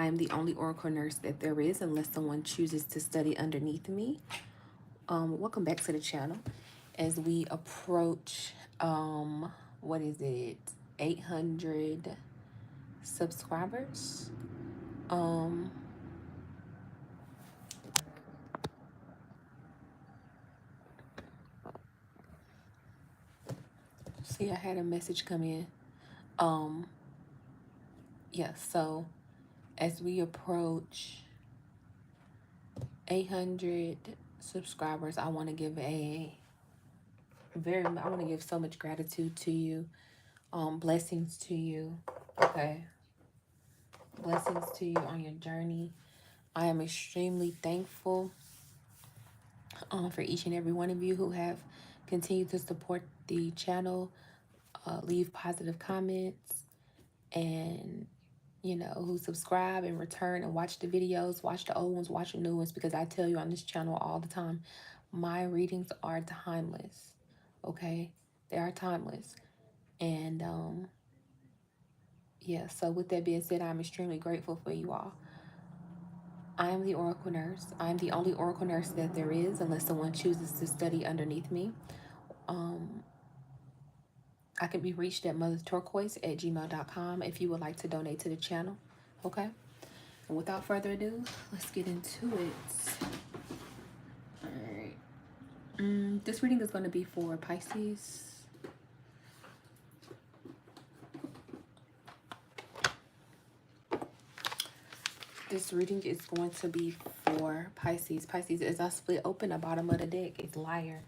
I am the only oracle nurse that there is, unless someone chooses to study underneath me. Welcome back to the channel. As we approach, what is it, 800 subscribers. See, I had a message come in. Yeah, so as we approach 800 subscribers, I want to give I want to give so much gratitude to you. Blessings to you. Okay. Blessings to you on your journey. I am extremely thankful for each and every one of you who have continued to support the channel, leave positive comments, and who subscribe and return and watch the videos, watch the old ones, watch the new ones, because I tell you on this channel all the time, my readings are timeless. Okay, they are timeless. And yeah, so with that being said, I'm extremely grateful for you all. I am the Oracle Nurse. I'm the only Oracle Nurse that there is, unless someone chooses to study underneath me. I can be reached at motherturquoise@gmail.com if you would like to donate to the channel. Okay? And without further ado, let's get into it. Alright. This reading is going to be for Pisces. This reading is going to be for Pisces. Pisces, as I split open the bottom of the deck, is liar.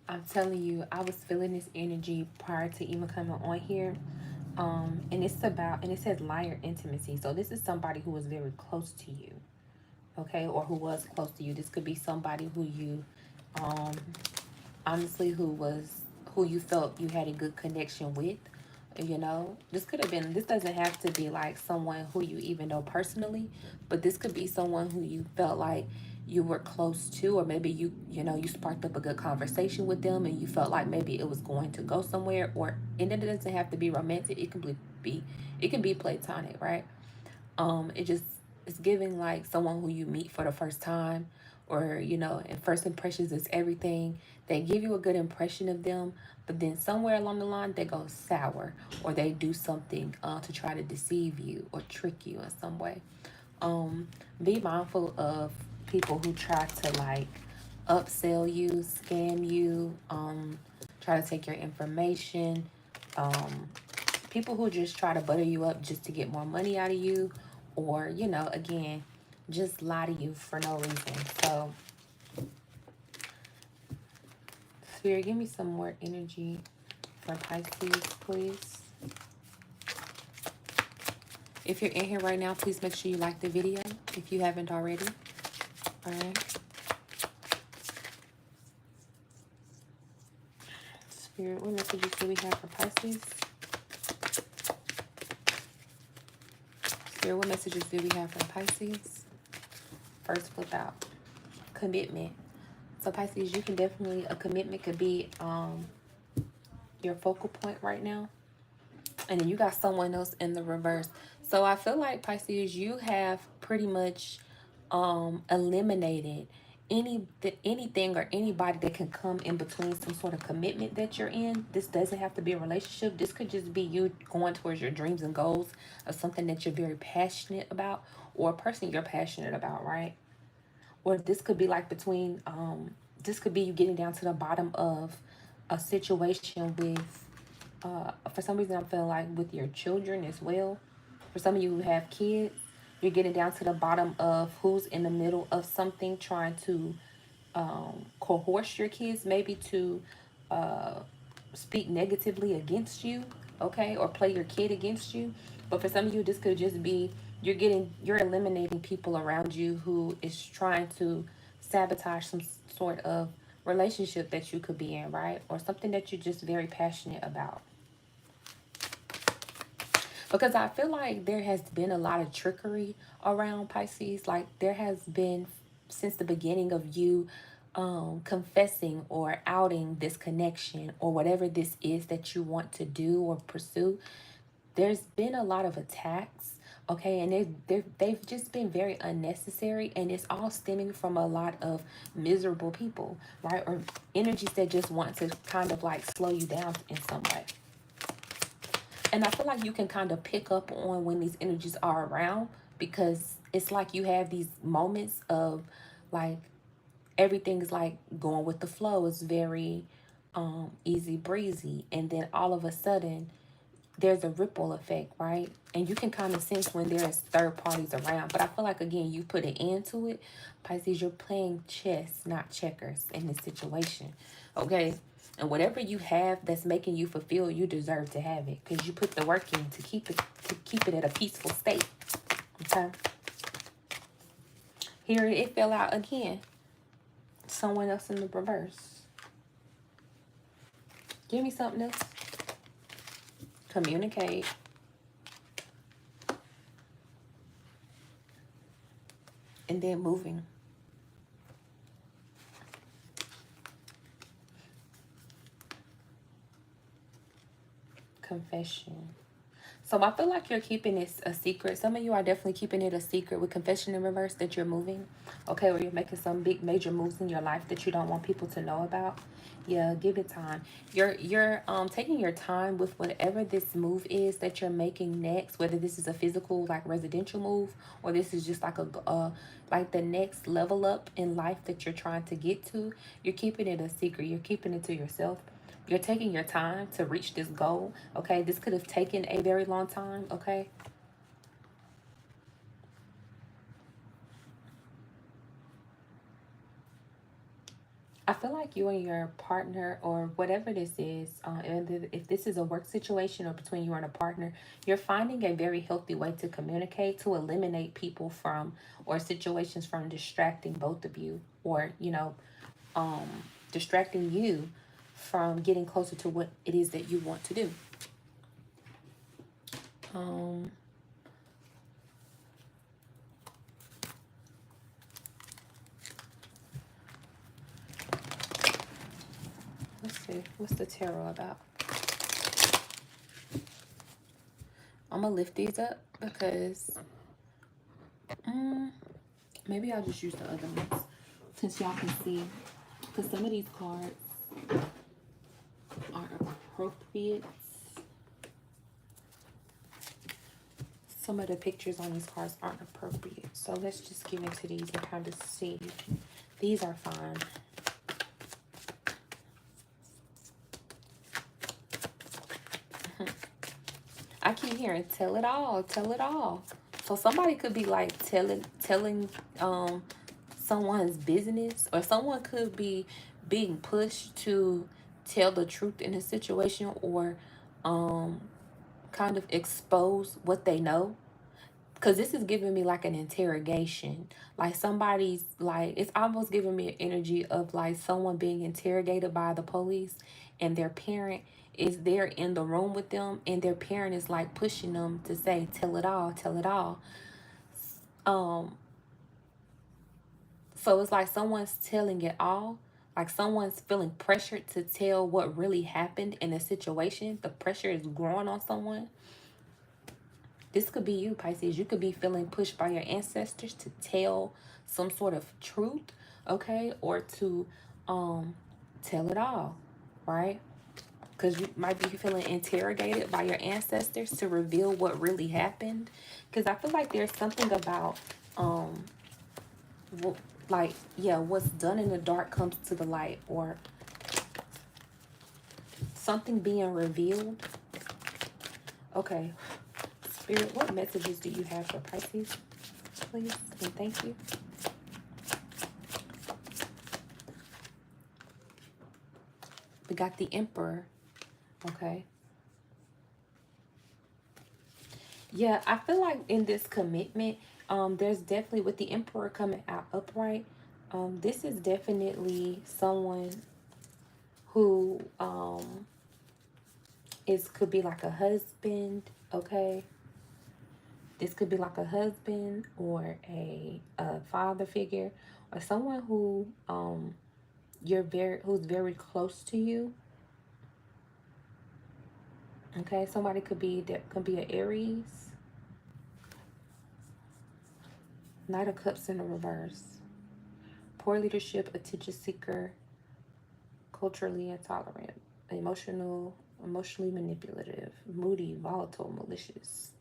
I'm telling you, I was feeling this energy prior to even coming on here. And it says liar intimacy. So this is somebody who was very close to you. Okay, or who was close to you. This could be somebody who you, honestly, who you felt you had a good connection with. This could have been, this doesn't have to be like someone who you even know personally, but this could be someone who you felt like you were close to, or maybe you sparked up a good conversation with them and you felt like maybe it was going to go somewhere, and it doesn't have to be romantic. It can be platonic, right? It's giving like someone who you meet for the first time, or and first impressions is everything. They give you a good impression of them, but then somewhere along the line they go sour, or they do something to try to deceive you or trick you in some way. Be mindful of people who try to like upsell you, scam you, try to take your information, people who just try to butter you up just to get more money out of you, or again, just lie to you for no reason. So Spirit, give me some more energy for Pisces, please. If you're in here right now, please make sure you like the video if you haven't already. All right. Spirit, what messages do we have for Pisces? Spirit, what messages do we have for Pisces? First flip out. Commitment. So Pisces, you can definitely, a commitment could be your focal point right now. And then you got someone else in the reverse. So I feel like Pisces, you have pretty much eliminated anything or anybody that can come in between some sort of commitment that you're in. This doesn't have to be a relationship. This could just be you going towards your dreams and goals of something that you're very passionate about, or a person you're passionate about, right? Or this could be like between this could be you getting down to the bottom of a situation with for some reason I'm feeling like with your children as well. For some of you who have kids, you're getting down to the bottom of who's in the middle of something, trying to coerce your kids maybe to speak negatively against you, okay, or play your kid against you. But for some of you, this could just be you're eliminating people around you who is trying to sabotage some sort of relationship that you could be in, right? Or something that you're just very passionate about. Because I feel like there has been a lot of trickery around Pisces. Like there has been, since the beginning of you confessing or outing this connection or whatever this is that you want to do or pursue, there's been a lot of attacks Okay, and they've just been very unnecessary, and it's all stemming from a lot of miserable people, right? Or energies that just want to kind of like slow you down in some way. And I feel like you can kind of pick up on when these energies are around, because it's like you have these moments of like everything is like going with the flow. It's very easy breezy, and then all of a sudden there's a ripple effect, right? And you can kind of sense when there's third parties around. But I feel like, again, you put an end to it. Pisces, you're playing chess, not checkers in this situation, okay? And whatever you have that's making you fulfilled, you deserve to have it, because you put the work in to keep it at a peaceful state, okay? Here it fell out again. Someone else in the reverse. Give me something else. Communicate. And then moving. Confession. So I feel like you're keeping this a secret. Some of you are definitely keeping it a secret with confession in reverse, that you're moving. Okay, or you're making some big major moves in your life that you don't want people to know about. Yeah, give it time. You're taking your time with whatever this move is that you're making next, whether this is a physical like residential move, or this is just like a like the next level up in life that you're trying to get to. You're keeping it a secret. You're keeping it to yourself. You're taking your time to reach this goal, okay? This could have taken a very long time, okay? I feel like you and your partner, or whatever this is, and if this is a work situation or between you and a partner, you're finding a very healthy way to communicate, to eliminate people from, or situations from distracting both of you, or, um, distracting you from getting closer to what it is that you want to do. Um, let's see, what's the tarot about? I'm gonna lift these up because maybe I'll just use the other ones since y'all can see. Because some of these cards are appropriate. Some of the pictures on these cards aren't appropriate. So let's just get into these and kind of see. These are fine. I keep hearing tell it all, tell it all. So somebody could be like telling someone's business, or someone could be being pushed to tell the truth in a situation, or um kind of expose what they know, because this is giving me like an interrogation, like somebody's like, it's almost giving me an energy of like someone being interrogated by the police, and their parent is there in the room with them, and their parent is like pushing them to say tell it all, tell it all. um so it's like someone's telling it all, like someone's feeling pressured to tell what really happened in a situation. The pressure is growing on someone. This could be you, Pisces. You could be feeling pushed by your ancestors to tell some sort of truth, okay? Or to tell it all, right? Because you might be feeling interrogated by your ancestors to reveal what really happened. Because I feel like there's something about, like, yeah, what's done in the dark comes to the light, or something being revealed. Okay. Spirit, what messages do you have for Pisces, please? And thank you. We got the Emperor. Okay. Yeah, I feel like in this commitment, there's definitely, with the Emperor coming out upright, this is definitely someone who could be like a husband, okay? This could be like a husband, or a father figure, or someone who who's very close to you. Okay, somebody could be, that could be an Aries. Knight of Cups in the reverse. Poor leadership, attention seeker, culturally intolerant, emotionally manipulative, moody, volatile, malicious.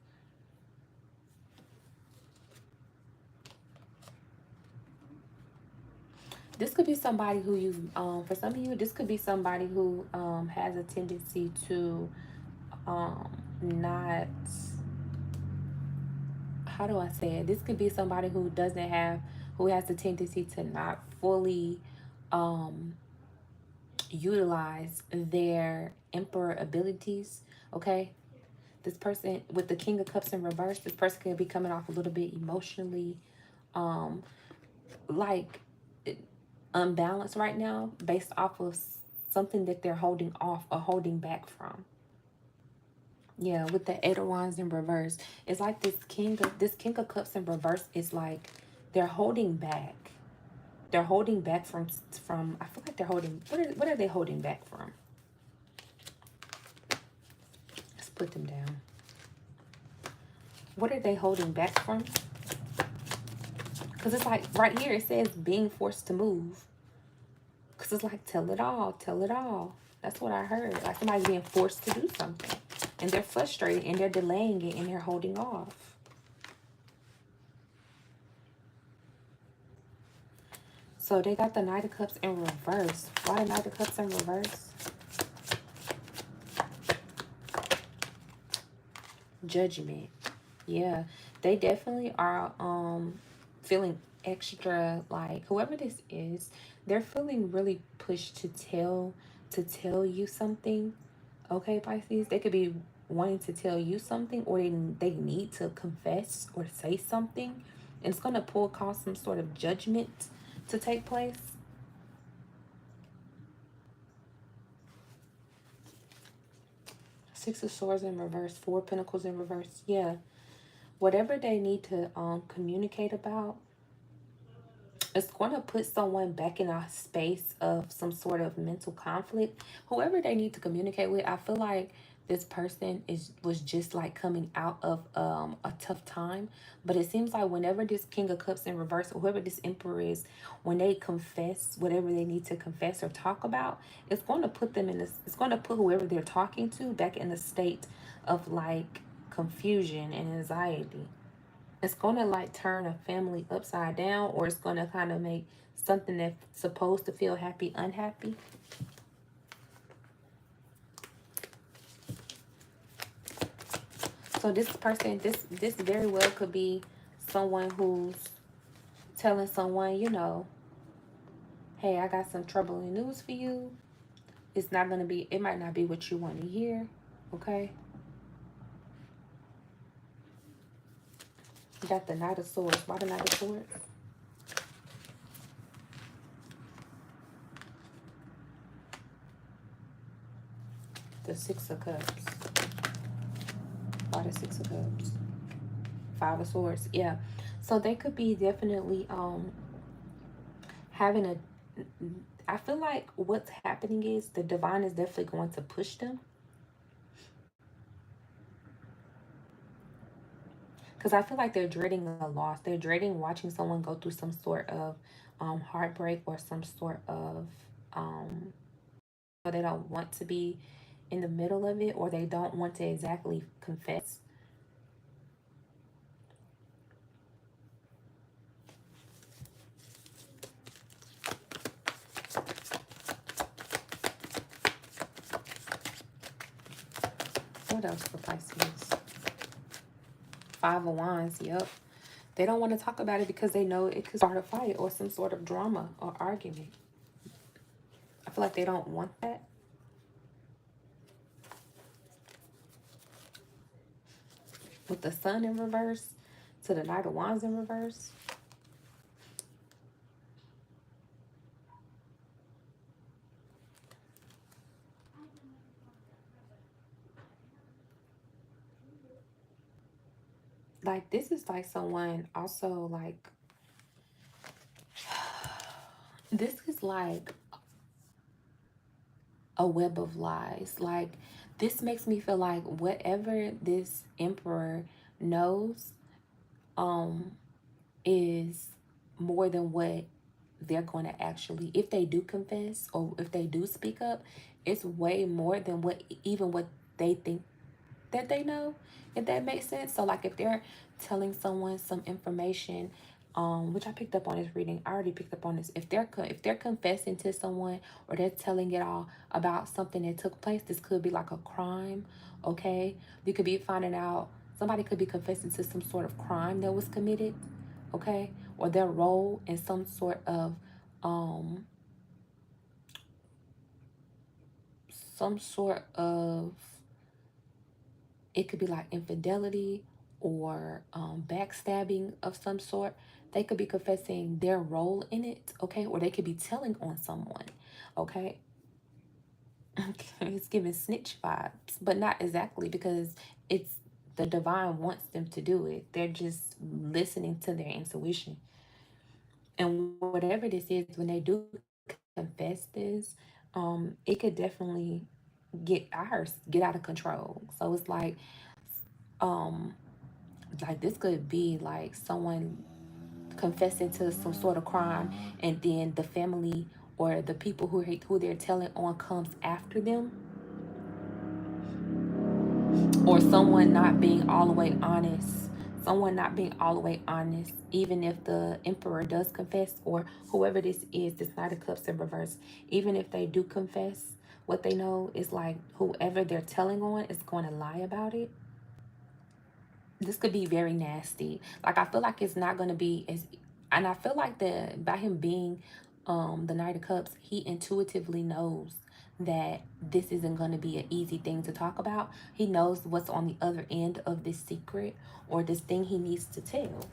This could be somebody who you, for some of you, this could be somebody who has a tendency to not, how do I say it? This could be somebody who doesn't have, who has a tendency to not fully utilize their emperor abilities, okay? This person with the King of Cups in reverse, this person could be coming off a little bit emotionally, like unbalanced right now based off of something that they're holding off or holding back from. Yeah, with the Eight of Wands in reverse, it's like this King of Cups in reverse is like they're holding back. They're holding back from. I feel like they're holding. What are they holding back from? Let's put them down. What are they holding back from? Because it's like right here it says being forced to move. Because it's like tell it all, tell it all. That's what I heard. Like somebody's being forced to do something. And they're frustrated and they're delaying it and they're holding off. So they got the Knight of Cups in reverse. Why the Knight of Cups in reverse? Judgment. Yeah, they definitely are feeling extra, like whoever this is, they're feeling really pushed to tell you something. Okay, Pisces, they could be wanting to tell you something, or they need to confess or say something, and it's going to cause some sort of judgment to take place. Six of Swords in reverse, Four of Pentacles in reverse. Yeah, whatever they need to communicate about, it's going to put someone back in a space of some sort of mental conflict. Whoever they need to communicate with, I feel like this person was just like coming out of a tough time. But it seems like whenever this King of Cups in reverse, or whoever this Emperor is, when they confess whatever they need to confess or talk about, it's going to put them in this, it's going to put whoever they're talking to back in a state of like confusion and anxiety. It's going to like turn a family upside down, or it's going to kind of make something that's supposed to feel happy unhappy. So this person, this very well could be someone who's telling someone, you know, hey, I got some troubling news for you. It's not going to be, it might not be what you want to hear, okay? You got the Knight of Swords. Why the Knight of Swords? The Six of Cups. Why the Six of Cups? Five of Swords. Yeah. So they could be definitely having a, I feel like what's happening is the divine is definitely going to push them. Because I feel like they're dreading a loss. They're dreading watching someone go through some sort of heartbreak, or some sort of, they don't want to be in the middle of it, or they don't want to exactly confess. What else for Pisces? Five of Wands, yep. They don't want to talk about it because they know it could start a fight or some sort of drama or argument. I feel like they don't want that. With the Sun in reverse to the Knight of Wands in reverse. Like, this is like someone also like, this is like a web of lies. Like, this makes me feel like whatever this Emperor knows, is more than what they're going to actually, if they do confess or if they do speak up, it's way more than what even what they think that they know, if that makes sense. So like if they're telling someone some information, which I picked up on this reading, I already picked up on this. If they're confessing to someone, or they're telling it all about something that took place, this could be like a crime. Okay, you could be finding out, somebody could be confessing to some sort of crime that was committed. Okay, or their role in some sort of um some sort of, it could be like infidelity or backstabbing of some sort. They could be confessing their role in it, okay? Or they could be telling on someone, okay? It's giving snitch vibes, but not exactly, because it's the divine wants them to do it. They're just listening to their intuition. And whatever this is, when they do confess this, it could definitely get out of control. So it's um, like this could be like someone confessing to some sort of crime, and then the family or the people who they're telling on comes after them, or someone not being all the way honest, even if the emperor does confess, or whoever this is, this Knight of Cups in reverse, even if they do confess what they know, is like whoever they're telling on is going to lie about it. This could be very nasty. Like I feel like it's not gonna be as, and I feel like by him being the Knight of Cups, he intuitively knows that this isn't gonna be an easy thing to talk about. He knows what's on the other end of this secret or this thing he needs to tell.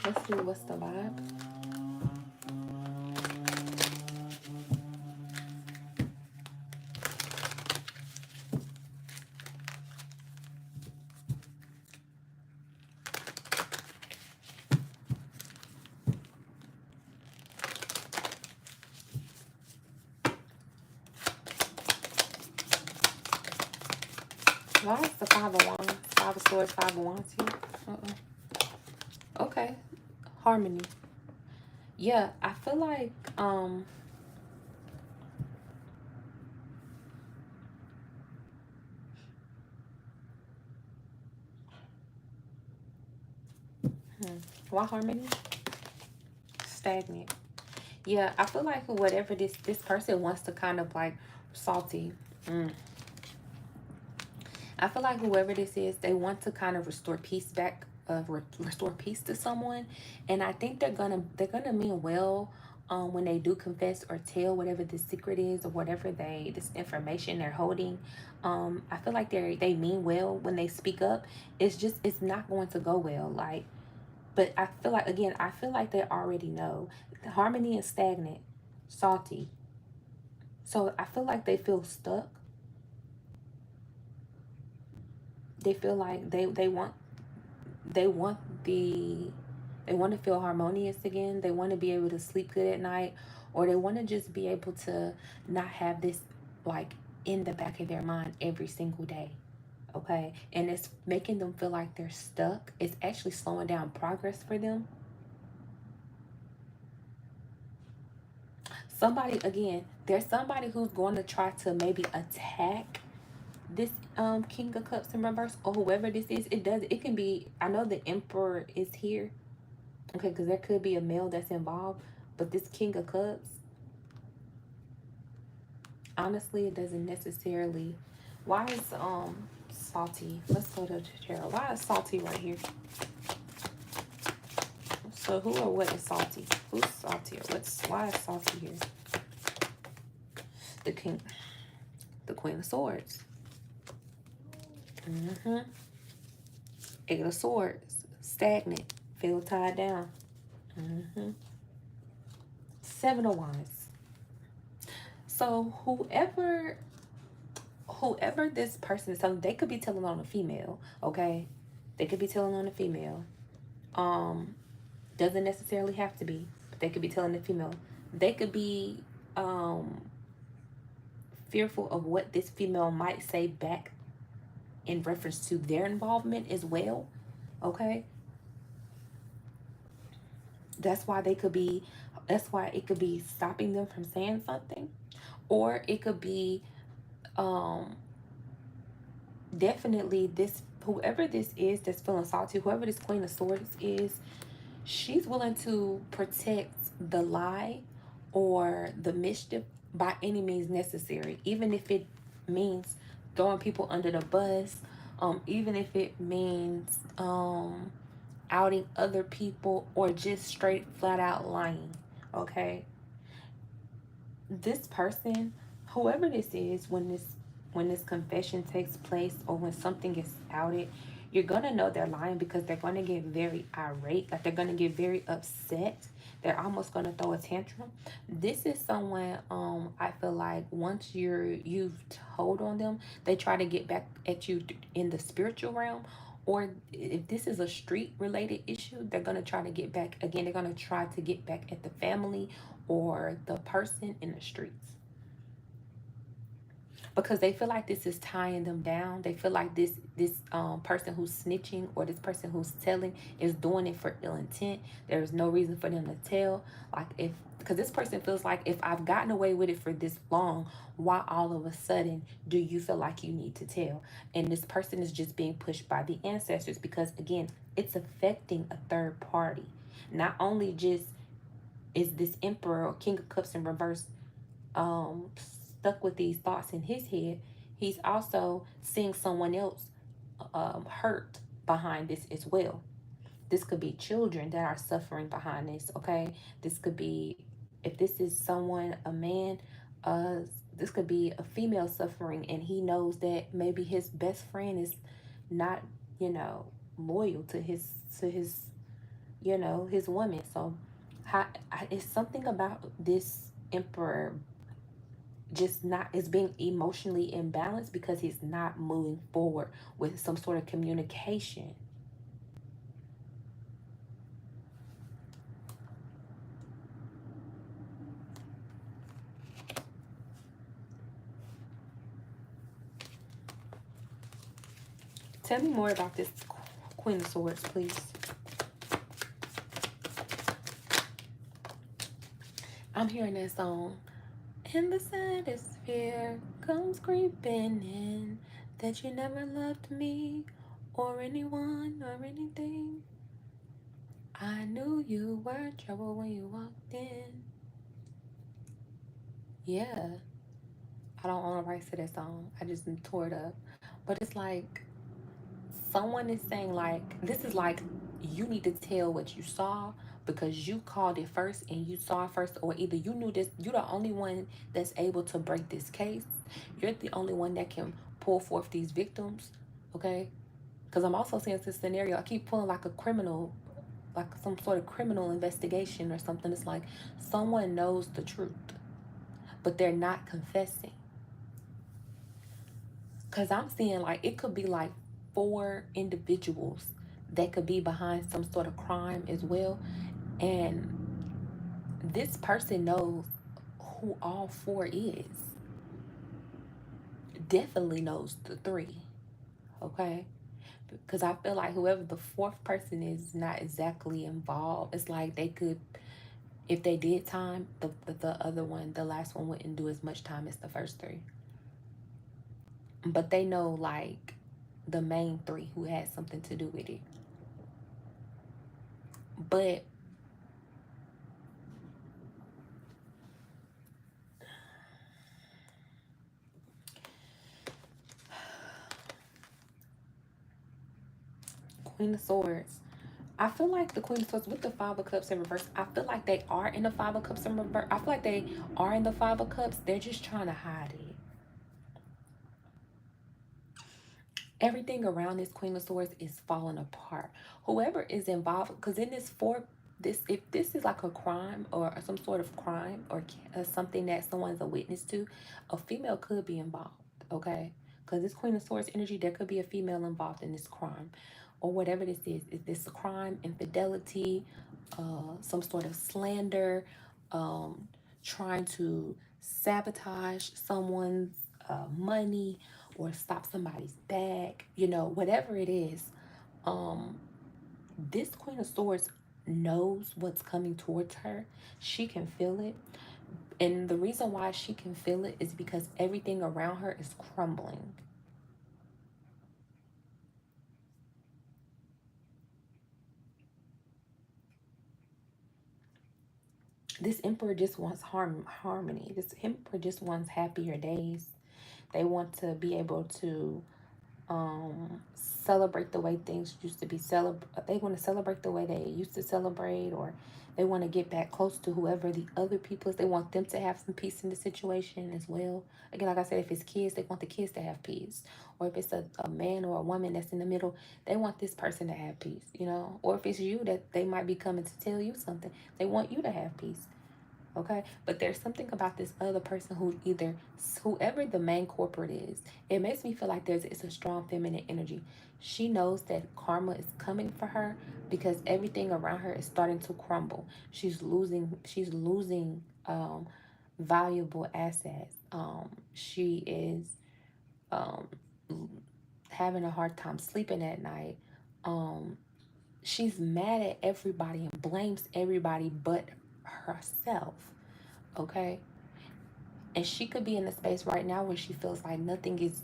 Let's see what's the vibe. Why is the Five of Wands, Five of Swords, Five of Wands here? Okay, harmony. Yeah, I feel like why harmony? Stagnant. Yeah, I feel like whatever this person wants to kind of like salty. I feel like whoever this is, they want to kind of restore peace back, restore peace to someone, and I think they're gonna mean well. When they do confess or tell whatever the secret is, or whatever this information they're holding, I feel like they mean well when they speak up. It's just, it's not going to go well. Like, but I feel like, again, I feel like they already know. The harmony is stagnant, salty. So I feel like they feel stuck. They feel like they want the they want to feel harmonious again. They want to be able to sleep good at night, or they want to just be able to not have this like in the back of their mind every single day. Okay, and it's making them feel like they're stuck. It's actually slowing down progress for them. Somebody, again, there's somebody who's going to try to maybe attack this King of Cups in reverse, or whoever this is. It can be, I know the Emperor is here, okay, because there could be a male that's involved, but this King of Cups, honestly, it doesn't necessarily. Why is salty? Let's go to tarot. Why is salty right here? So who or what is salty? Who's salty, or why is salty here? The King, the Queen of Swords. Eight of Swords, stagnant, feel tied down. Seven of Wands. So whoever whoever this person is telling, they could be telling on a female, okay? They could be telling on a female. Um, doesn't necessarily have to be, but they could be telling the female. They could be fearful of what this female might say back in reference to their involvement as well, okay? That's why they could be, that's why it could be stopping them from saying something, or it could be um definitely this, whoever this is that's feeling salty, whoever this Queen of Swords is, she's willing to protect the lie or the mischief by any means necessary, even if it means throwing people under the bus, even if it means outing other people or just straight flat out lying. Okay, this person, whoever this is, when this confession takes place or when something is outed, you're gonna know they're lying because they're gonna get very irate, like they're gonna get very upset. They're almost gonna throw a tantrum. This is someone, I feel like once you've told on them, they try to get back at you in the spiritual realm. Or if this is a street related issue, they're gonna try to get back again. They're gonna try to get back at the family or the person in the streets because they feel like this is tying them down. They feel like this person who's snitching or this person who's telling is doing it for ill intent. There is no reason for them to tell. Like, if because this person feels like, if I've gotten away with it for this long, why all of a sudden do you feel like you need to tell? And this person is just being pushed by the ancestors because, again, it's affecting a third party. Not only just is this Emperor or King of Cups in reverse stuck with these thoughts in his head, he's also seeing someone else hurt behind this as well. This could be children that are suffering behind this, okay? This could be, if this is someone, a man, uh, this could be a female suffering, and he knows that maybe his best friend is not, you know, loyal to his, you know, his woman. So, it's something about this emperor just not, is being emotionally imbalanced because he's not moving forward with some sort of communication. Tell me more about this Queen of Swords, please. I'm hearing that song. And the saddest fear comes creeping in, that you never loved me or anyone or anything. I knew you were trouble when you walked in. Yeah, I don't own the rights to that song. I just tore it up. But it's like someone is saying, like, this is like, you need to tell what you saw because you called it first and you saw it first, or either you knew this, you're the only one that's able to break this case. You're the only one that can pull forth these victims, okay? Because I'm also seeing this scenario, I keep pulling like a criminal, like some sort of criminal investigation or something. It's like someone knows the truth, but they're not confessing. Because I'm seeing like it could be like 4 individuals that could be behind some sort of crime as well. And this person knows who all 4 is. Definitely knows the 3. Okay? Because I feel like whoever the 4th person is not exactly involved. It's like they could, if they did time, the other one, the last one, wouldn't do as much time as the first 3. But they know like the main 3 who had something to do with it. But Queen of Swords, I feel like the Queen of Swords with the Five of Cups in reverse, I feel like they are in the Five of Cups in reverse. I feel like they are in the Five of Cups. They're just trying to hide it. Everything around this Queen of Swords is falling apart. Whoever is involved, because in this if this is like a crime or some sort of crime or something that someone's a witness to, a female could be involved. okay? Because this Queen of Swords energy, there could be a female involved in this crime or whatever this is. Is this a crime, infidelity, some sort of slander, um, trying to sabotage someone's money or stop somebody's bag, you know, whatever it is. Um, this Queen of Swords knows what's coming towards her. She can feel it. And the reason why she can feel it is because everything around her is crumbling. This Emperor just wants harmony. This Emperor just wants happier days. They want to be able to celebrate the way things used to be they want to celebrate the way they used to celebrate, or they want to get back close to whoever the other people is. They want them to have some peace in the situation as well. Again, like I said, if it's kids, they want the kids to have peace, or if it's a man or a woman that's in the middle, they want this person to have peace, you know. Or if it's you, that they might be coming to tell you something, they want you to have peace. Okay, but there's something about this other person who either, whoever the main corporate is, it makes me feel like it's a strong feminine energy. She knows that karma is coming for her because everything around her is starting to crumble. She's losing valuable assets. She is um having a hard time sleeping at night. um she's mad at everybody and blames everybody but herself. Okay, and she could be in a space right now where she feels like nothing is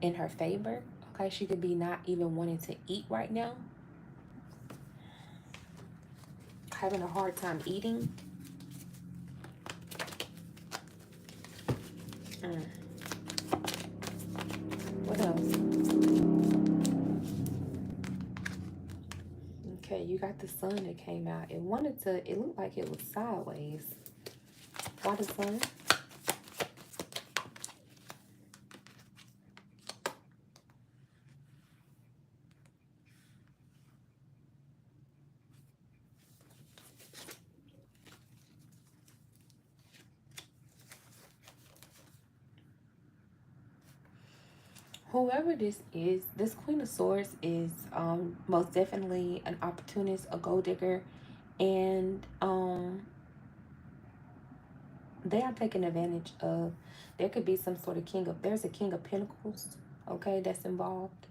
in her favor. Okay, she could be not even wanting to eat right now, having a hard time eating. mm. What else? Okay, you got the sun that came out. It looked like it was sideways. Why the sun? Whoever this Queen of Swords is most definitely an opportunist, a gold digger, and they are taking advantage of. There could be some sort of there's a King of Pentacles, okay, that's involved.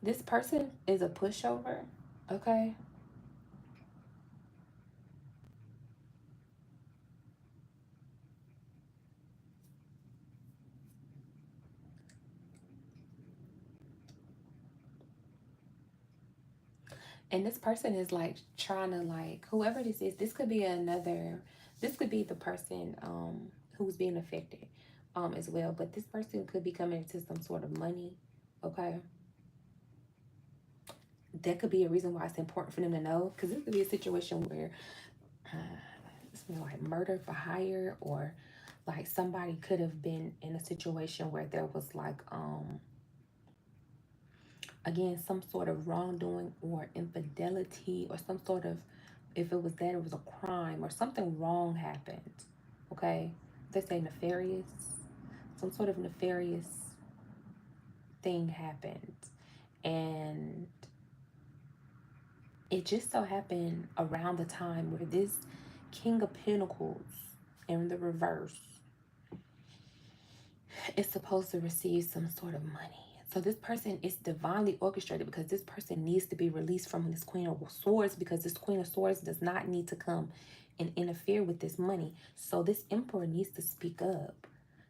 This person is a pushover, okay? And this person is like trying to, like, whoever this could be this could be the person who's being affected as well. But this person could be coming into some sort of money, okay? That could be a reason why it's important for them to know, because this could be a situation where it's like murder for hire, or like somebody could have been in a situation where there was like again, some sort of wrongdoing or infidelity or some sort of, if it was that, it was a crime or something wrong happened. Okay, they say nefarious, some sort of nefarious thing happened, and it just so happened around the time where this King of Pentacles in the reverse is supposed to receive some sort of money. So this person is divinely orchestrated, because this person needs to be released from this Queen of Swords, because this Queen of Swords does not need to come and interfere with this money. So this Emperor needs to speak up.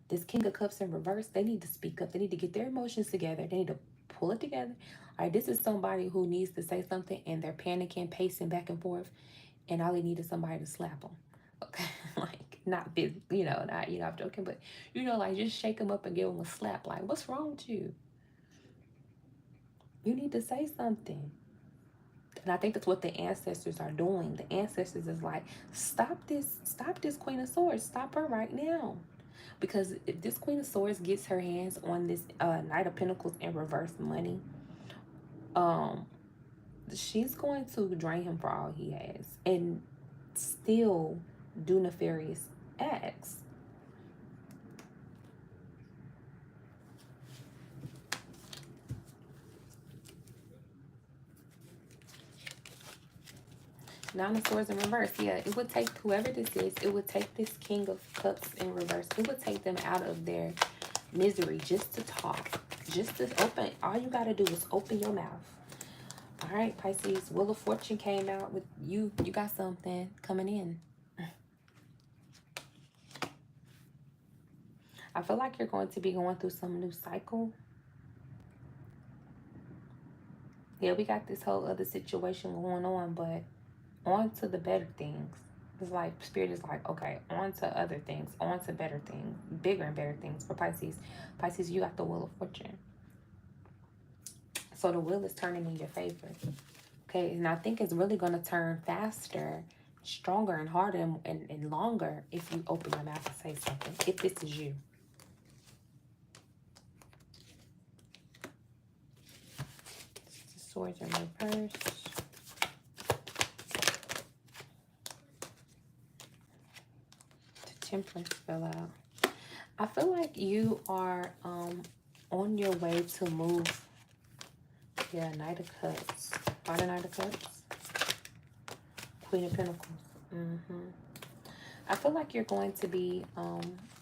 This King of Cups in reverse, they need to speak up. They need to get their emotions together. They need to pull it together. All right, this is somebody who needs to say something and they're panicking, pacing back and forth, and all they need is somebody to slap them. Okay, like not big, not, I'm joking, but like just shake them up and give them a slap. Like, what's wrong with you? You need to say something. And I think that's what the ancestors are doing. The ancestors is like, stop this Queen of Swords, stop her right now. Because if this Queen of Swords gets her hands on this Knight of Pentacles in reverse money, um, she's going to drain him for all he has and still do nefarious Ask. Nine of Swords in reverse. Yeah, it would take whoever this is, it would take this King of Cups in reverse. It would take them out of their misery just to talk. Just to open. All you got to do is open your mouth. All right, Pisces. Wheel of Fortune came out with you. You got something coming in. I feel like you're going to be going through some new cycle. Yeah, we got this whole other situation going on, but on to the better things. It's like Spirit is like, okay, on to other things, on to better things, bigger and better things for Pisces. Pisces, you got the Wheel of Fortune. So the wheel is turning in your favor. Okay, and I think it's really going to turn faster, stronger, and harder and longer if you open your mouth and say something, if this is you. Swords in reverse. The Temperance fell out. I feel like you are on your way to move. Yeah, Knight of Cups. Why the Knight of Cups? Queen of Pentacles. I feel like you're going to be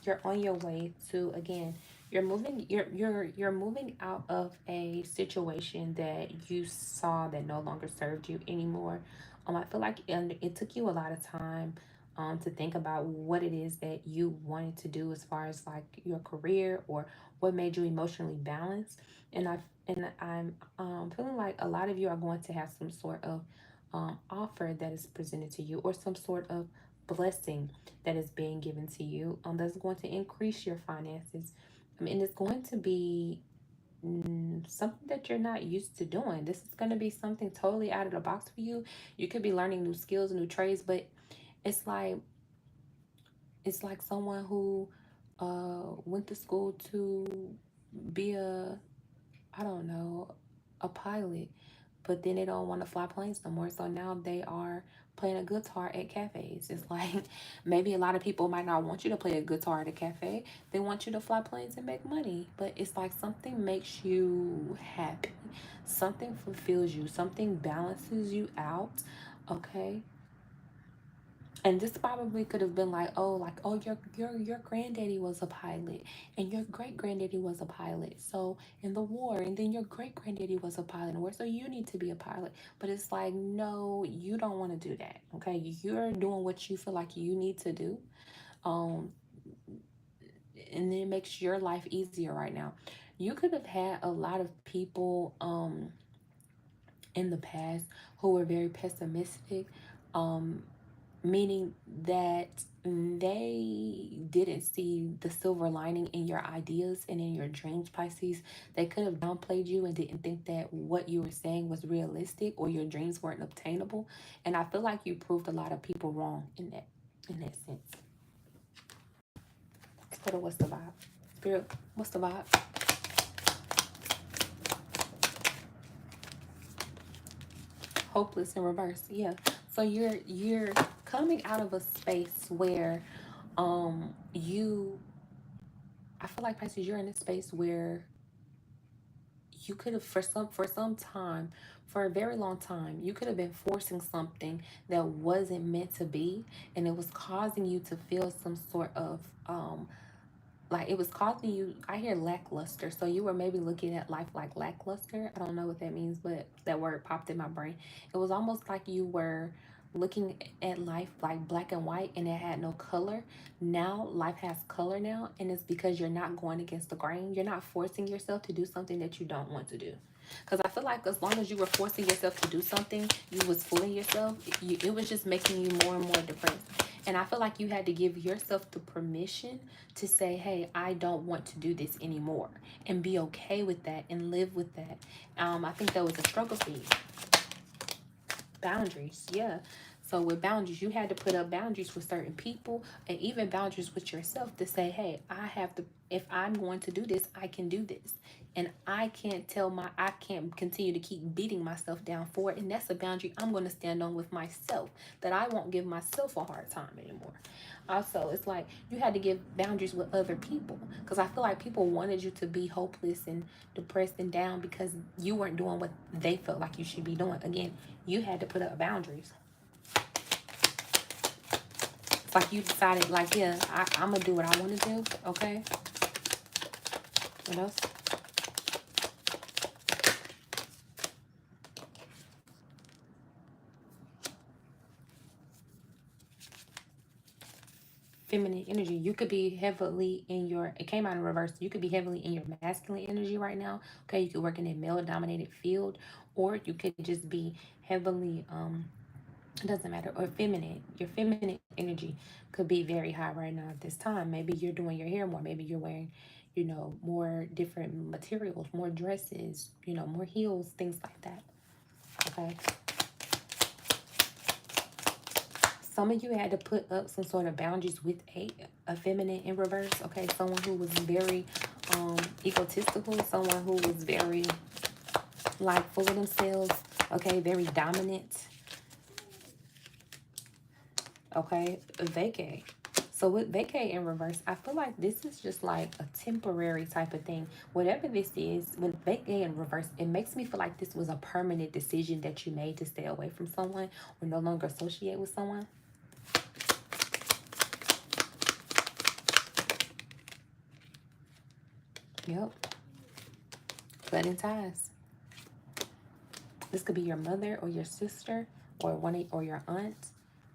you're on your way to, again, you're moving out of a situation that you saw that no longer served you anymore. I feel like it took you a lot of time to think about what it is that you wanted to do as far as like your career or what made you emotionally balanced. And I'm feeling like a lot of you are going to have some sort of offer that is presented to you, or some sort of blessing that is being given to you, that's going to increase your finances. And it's going to be something that you're not used to doing. This is going to be something totally out of the box for you. You could be learning new skills, new trades, but it's like someone who went to school to be a, I don't know, a pilot, but then they don't want to fly planes no more. So now they are playing a guitar at cafes. It's like maybe a lot of people might not want you to play a guitar at a cafe. They want you to fly planes and make money. But it's like something makes you happy. Something fulfills you. Something balances you out. Okay. And this probably could have been like, oh, your granddaddy was a pilot, and your great granddaddy was a pilot. So in the war, and then your great granddaddy was a pilot in the war. So you need to be a pilot. But it's like, no, you don't want to do that. Okay, you're doing what you feel like you need to do, um, and then it makes your life easier right now. You could have had a lot of people in the past who were very pessimistic, um meaning that they didn't see the silver lining in your ideas and in your dreams, Pisces. They could have downplayed you and didn't think that what you were saying was realistic or your dreams weren't obtainable. And I feel like you proved a lot of people wrong in that sense. Spirit, what's the vibe? Spirit, what's the vibe? Hopeless in reverse. Yeah. So you're coming out of a space where you, I feel like, Pisces, you're in a space where you could have, for some time, for a very long time, you could have been forcing something that wasn't meant to be, and it was causing you to feel some sort of like, it was causing you, I hear lackluster. So you were maybe looking at life like lackluster. I don't know what that means, but that word popped in my brain. It was almost like you were looking at life like black and white, and it had no color. Now life has color now, and it's because you're not going against the grain. You're not forcing yourself to do something that you don't want to do. Because I feel like as long as you were forcing yourself to do something, you was fooling yourself. It was just making you more and more depressed. And I feel like you had to give yourself the permission to say, hey, I don't want to do this anymore, and be okay with that and live with that. I think that was a struggle for you. Boundaries, yeah. So with boundaries, you had to put up boundaries with certain people and even boundaries with yourself to say, hey, I have to, if I'm going to do this, I can do this. And I can't continue to keep beating myself down for it. And that's a boundary I'm going to stand on with myself, that I won't give myself a hard time anymore. Also, it's like you had to give boundaries with other people, because I feel like people wanted you to be hopeless and depressed and down because you weren't doing what they felt like you should be doing. Again, you had to put up boundaries. It's like you decided, like, yeah, I'm gonna do what I want to do. Okay. What else? Feminine energy. You could be heavily in your, it came out in reverse. You could be heavily in your masculine energy right now. Okay. You could work in a male dominated field, or you could just be heavily, it doesn't matter, or feminine. Your feminine energy could be very high right now at this time. Maybe you're doing your hair more. Maybe you're wearing, more different materials, more dresses, more heels, things like that. Okay. Some of you had to put up some sort of boundaries with a feminine in reverse. Okay. Someone who was very egotistical, someone who was very like full of themselves. Okay. Very dominant. Okay. Vacay. So with vacay in reverse, I feel like this is just like a temporary type of thing. Whatever this is, when vacay in reverse, it makes me feel like this was a permanent decision that you made to stay away from someone or no longer associate with someone. Yep. Cutting ties. This could be your mother or your sister or or your aunt.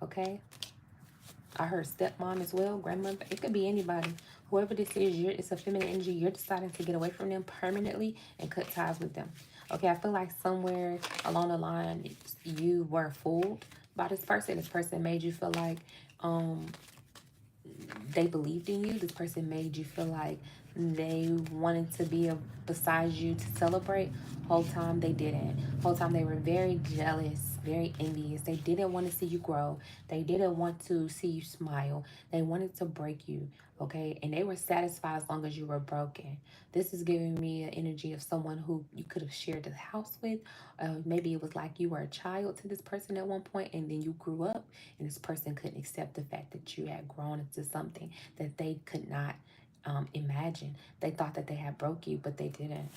Okay. I heard stepmom as well, grandmother. It could be anybody. Whoever this is, it's a feminine energy. You're deciding to get away from them permanently and cut ties with them. Okay, I feel like somewhere along the line, you were fooled by this person. This person made you feel like they believed in you. This person made you feel like they wanted to be beside you to celebrate. Whole time they didn't. Whole time they were very jealous, very envious. They didn't want to see you grow. They didn't want to see you smile. They wanted to break you. Okay, and they were satisfied as long as you were broken. This is giving me an energy of someone who you could have shared the house with. Maybe it was like you were a child to this person at one point, and then you grew up, and this person couldn't accept the fact that you had grown into something that they could not imagine. They thought that they had broke you, but they didn't.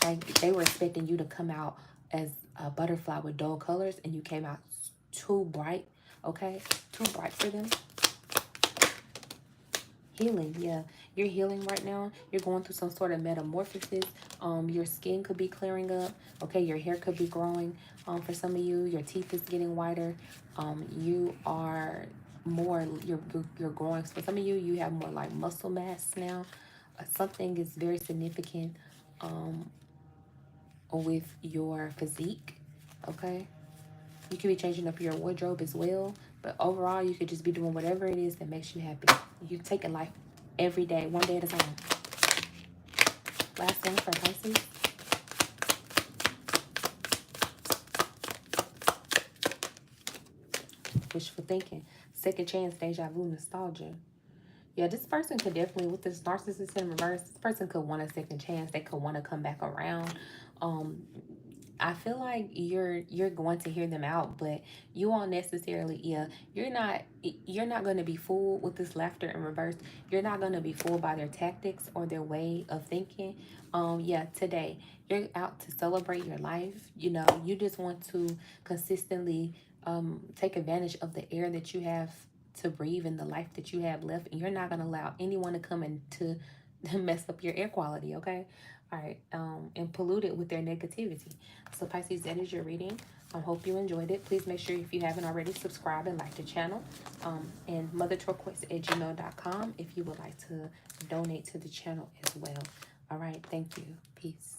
Like they were expecting you to come out as a butterfly with dull colors, and you came out too bright. Okay, too bright for them. Healing, yeah, you're healing right now. You're going through some sort of metamorphosis. Your skin could be clearing up. Okay, your hair could be growing. For some of you, your teeth is getting whiter. You are more. You're growing. For some of you, you have more like muscle mass now. Something is very significant with your physique. Okay, you could be changing up your wardrobe as well. But overall, you could just be doing whatever it is that makes you happy. You're taking life every day, one day at a time. Last thing for Pisces. Wishful thinking. Second chance, deja vu, nostalgia. Yeah, this person could definitely, with this narcissist in reverse, this person could want a second chance. They could want to come back around. I feel like you're going to hear them out, but you won't necessarily. Yeah, you're not going to be fooled with this laughter in reverse. You're not going to be fooled by their tactics or their way of thinking. Yeah, today you're out to celebrate your life. You just want to consistently take advantage of the air that you have to breathe and the life that you have left, and you're not going to allow anyone to come in to mess up your air quality. Okay. All right, and pollute it with their negativity. So Pisces, that is your reading. I hope you enjoyed it. Please make sure, if you haven't already, subscribe and like the channel. And motherturquoise@gmail.com if you would like to donate to the channel as well. All right, thank you. Peace.